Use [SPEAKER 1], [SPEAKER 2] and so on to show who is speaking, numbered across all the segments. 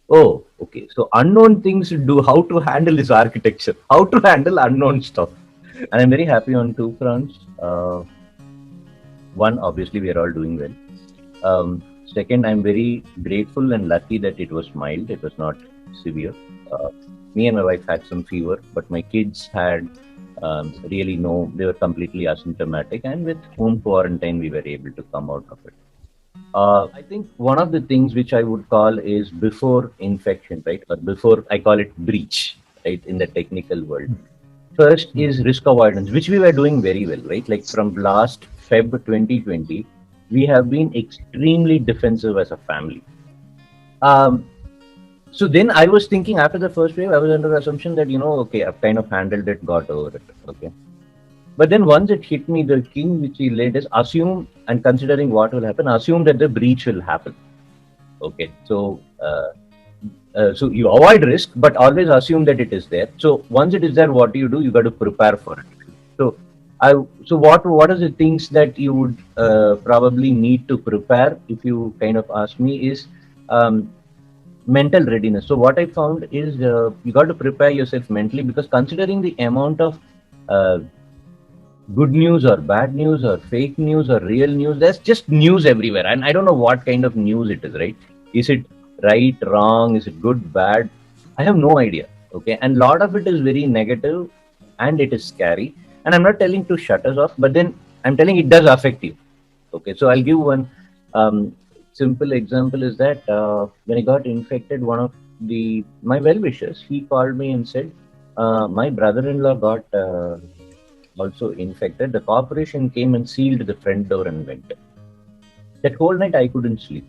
[SPEAKER 1] Oh, okay. So unknown things to do, how to handle this architecture, how to handle unknown stuff. And I'm very happy on two fronts. One, obviously, we are all doing well. Second, I'm very grateful and lucky that it was mild. It was not severe. Uh, Me and my wife had some fever, but my kids had really no, they were completely asymptomatic. And with home quarantine, we were able to come out of it. I think one of the things which I would call is before infection, right? Or before, I call it breach, right? In the technical world. First is risk avoidance, which we were doing very well, right? Like from last Feb 2020, we have been extremely defensive as a family. Um, so then I was thinking after the first wave, I was under the assumption that, okay, I've kind of handled it, got over it. Okay. But then once it hit me, the king which he laid is assume, and considering what will happen, assume that the breach will happen. Okay. So you avoid risk, but always assume that it is there. So once it is there, what do? You got to prepare for it. So I so what are the things that you would probably need to prepare if you kind of ask me is mental readiness. So what I found is you got to prepare yourself mentally because considering the amount of uh, good news or bad news or fake news or real news, there's just news everywhere, and I don't know what kind of news it is. Right? Is it right, wrong? Is it good, bad? I have no idea. Okay, and a lot of it is very negative, and it is scary. And I'm not telling to shut us off, but then I'm telling it does affect you. Okay, so I'll give one simple example is that when I got infected, one of my well wishers he called me and said, my brother-in-law got also infected. The corporation came and sealed the front door and went. That whole night I couldn't sleep.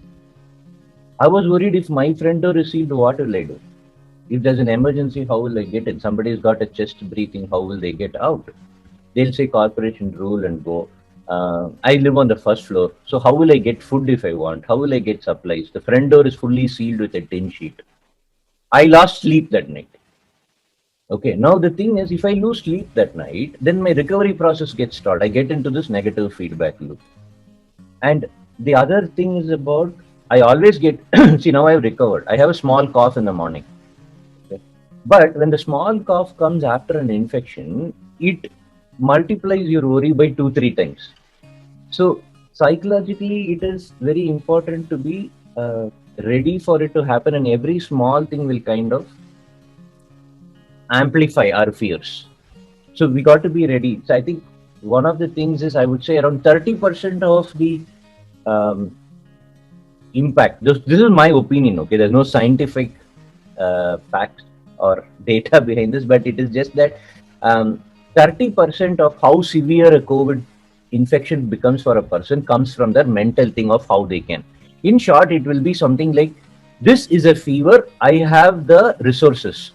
[SPEAKER 1] I was worried if my front door is sealed, what will I do? If there's an emergency, how will I get in? Somebody's got a chest breathing, how will they get out? They'll say corporation rule and go. I live on the first floor, so how will I get food if I want? How will I get supplies? The front door is fully sealed with a tin sheet. I lost sleep that night. Okay, now the thing is, if I lose sleep that night, then my recovery process gets stalled. I get into this negative feedback loop. And the other thing is about, I always get, see, now I've recovered. I have a small cough in the morning. Okay? But when the small cough comes after an infection, it multiplies your worry by 2, 3 times. So psychologically, it is very important to be ready for it to happen, and every small thing will kind of amplify our fears. So we got to be ready. So I think one of the things is I would say around 30% of the um, impact. This is my opinion. Okay, there's no scientific facts or data behind this, but it is just that 30% of how severe a COVID infection becomes for a person comes from their mental thing of how they can. In short, it will be something like, this is a fever. I have the resources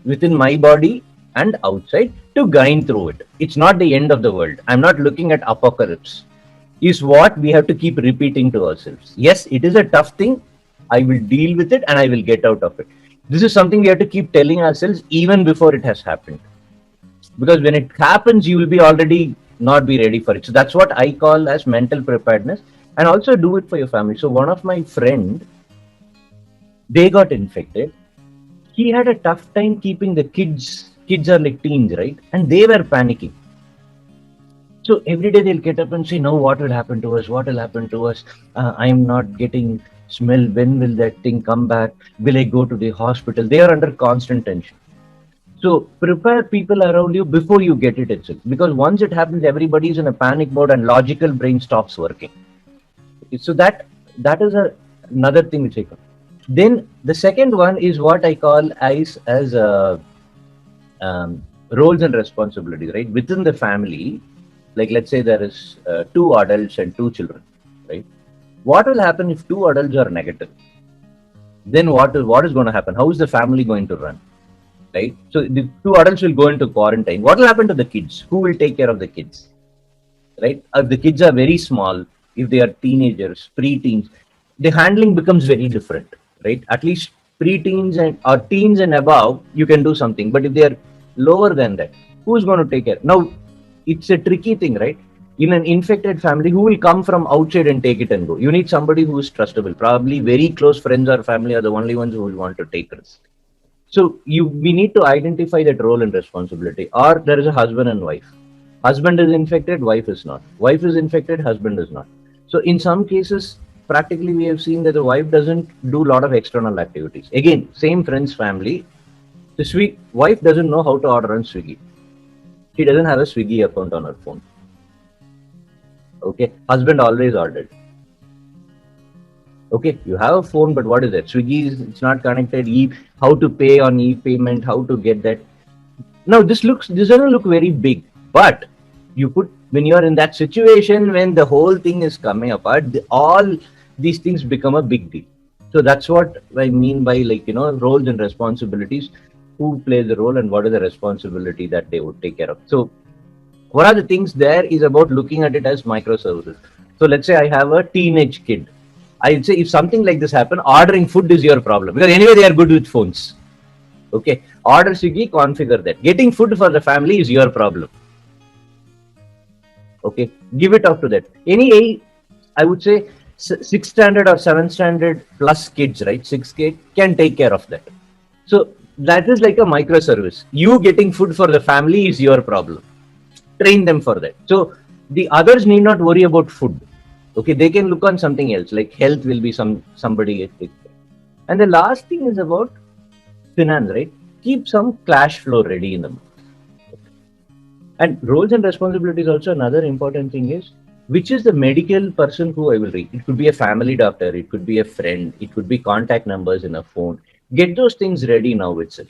[SPEAKER 1] within my body and outside to grind through it. It's not the end of the world. I'm not looking at apocalypse. Is what we have to keep repeating to ourselves. Yes, it is a tough thing. I will deal with it and I will get out of it. This is something we have to keep telling ourselves even before it has happened. Because when it happens, you will be already not be ready for it. So that's what I call as mental preparedness, and also do it for your family. So one of my friend, they got infected. He had a tough time keeping the kids are like teens, right? And they were panicking. So every day they'll get up and say, no, what will happen to us? What will happen to us? I'm not getting smell. When will that thing come back? Will I go to the hospital? They are under constant tension. So prepare people around you before you get it itself, because once it happens, everybody is in a panic mode and logical brain stops working. So that is another thing which I call. Then the second one is what I call as roles and responsibilities, right? Within the family, like let's say there is two adults and two children, right? What will happen if two adults are negative? Then what is going to happen? How is the family going to run, right? So the two adults will go into quarantine. What will happen to the kids? Who will take care of the kids, right? If the kids are very small, if they are teenagers, pre-teens, the handling becomes very different, right? At least pre-teens and or teens and above, you can do something. But if they are lower than that, who's going to take care? Now, it's a tricky thing, right? In an infected family, who will come from outside and take it and go? You need somebody who is trustable. Probably very close friends or family are the only ones who will want to take risk. So we need to identify that role and responsibility. Or there is a husband and wife. Husband is infected, wife is not. Wife is infected, husband is not. So in some cases, practically we have seen that the wife doesn't do a lot of external activities. Again, same friends, family. The wife doesn't know how to order on Swiggy. She doesn't have a Swiggy account on her phone. Okay, husband always ordered. Okay, you have a phone, but what is that? Swiggy is, it's not connected. How to pay on e-payment? How to get that? Now this doesn't look very big, but when you are in that situation when the whole thing is coming apart, all these things become a big deal. So that's what I mean by roles and responsibilities. Who plays the role and what is the responsibility that they would take care of. So one of the things there is about looking at it as microservices. So let's say I have a teenage kid. I'd say if something like this happen, ordering food is your problem because anyway they are good with phones. Okay, order Swiggy, configure that. Getting food for the family is your problem. Okay, give it up to that. I would say 6th standard or 7th standard plus kids, right? 6 kids can take care of that. So that is like a microservice. You getting food for the family is your problem. Train them for that. So the others need not worry about food. Okay, they can look on something else, like health will be somebody. And the last thing is about finance, right? Keep some cash flow ready in the month. And roles and responsibilities also, another important thing is, which is the medical person who I will reach? It could be a family doctor, it could be a friend, it could be contact numbers in a phone. Get those things ready now itself.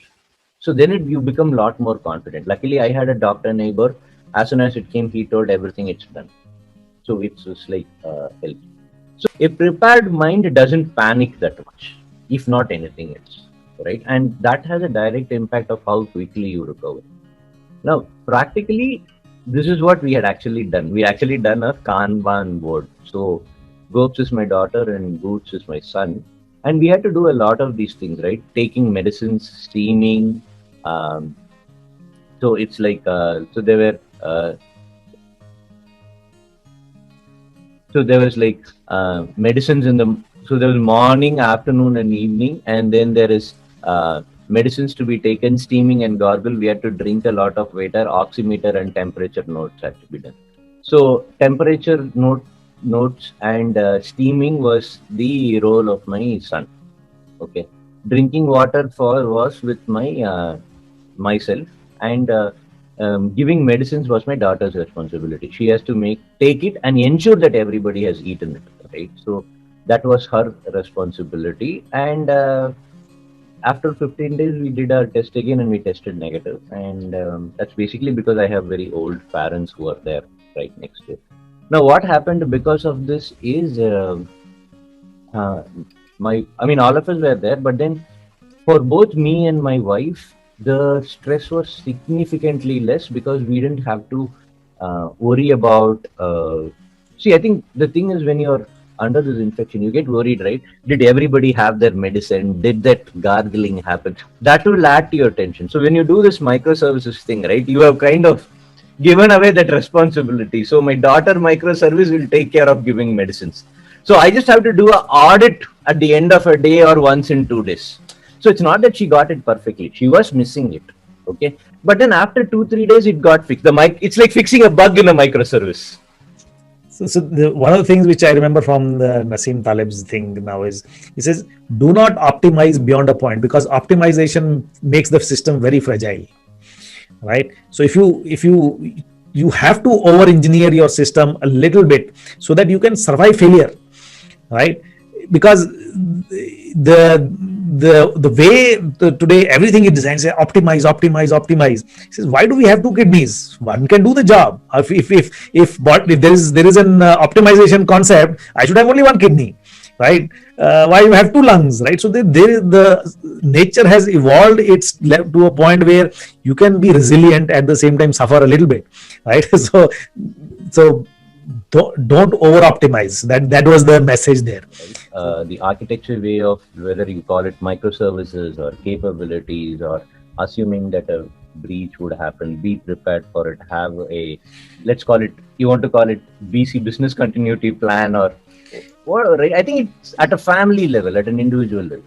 [SPEAKER 1] So then you become a lot more confident. Luckily, I had a doctor neighbor. As soon as it came, he told everything it's done. So it's just like help. So a prepared mind doesn't panic that much, if not anything else, right? And that has a direct impact of how quickly you recover. Now, practically, this is what we had actually done. We actually done a Kanban board. So Gopes is my daughter and Boots is my son. And we had to do a lot of these things, right? Taking medicines, steaming. So it's like, so there were, so there was like medicines so there was morning, afternoon and evening. And then there is medicines to be taken, steaming and gargle. We had to drink a lot of water, oximeter and temperature notes had to be done. So temperature notes and steaming was the role of my son. Okay, drinking water was with my myself, and giving medicines was my daughter's responsibility. She has to take it and ensure that everybody has eaten it, right? So that was her responsibility. And after 15 days, we did our test again and we tested negative. And that's basically because I have very old parents who are there right next to it. Now, what happened because of this is, all of us were there, but then for both me and my wife, the stress was significantly less because we didn't have to worry about. I think the thing is when you're under this infection, you get worried, right? Did everybody have their medicine? Did that gargling happen? That will add to your tension. So when you do this microservices thing, right, you have kind of given away that responsibility. So my daughter microservice will take care of giving medicines. So I just have to do an audit at the end of a day or once in 2 days. So it's not that she got it perfectly. She was missing it. Okay. But then after 2-3 days, it got fixed. It's like fixing a bug in a microservice.
[SPEAKER 2] So one of the things which I remember from the Nassim Taleb's thing now is, he says, do not optimize beyond a point, because optimization makes the system very fragile, right? So if you have to over engineer your system a little bit so that you can survive failure, right? Because the way today everything is designed, say optimize. He says, why do we have 2 kidneys? One can do the job. If there is an optimization concept, I should have only 1 kidney, right? Why you have 2 lungs, right? So the nature has evolved. It's led to a point where you can be resilient at the same time suffer a little bit, right? So don't over optimize. That was the message there.
[SPEAKER 1] The architecture way of whether you call it microservices or capabilities or assuming that breach would happen, be prepared for it, have a, let's call it, you want to call it BC, business continuity plan, or right? I think it's at a family level, at an individual level.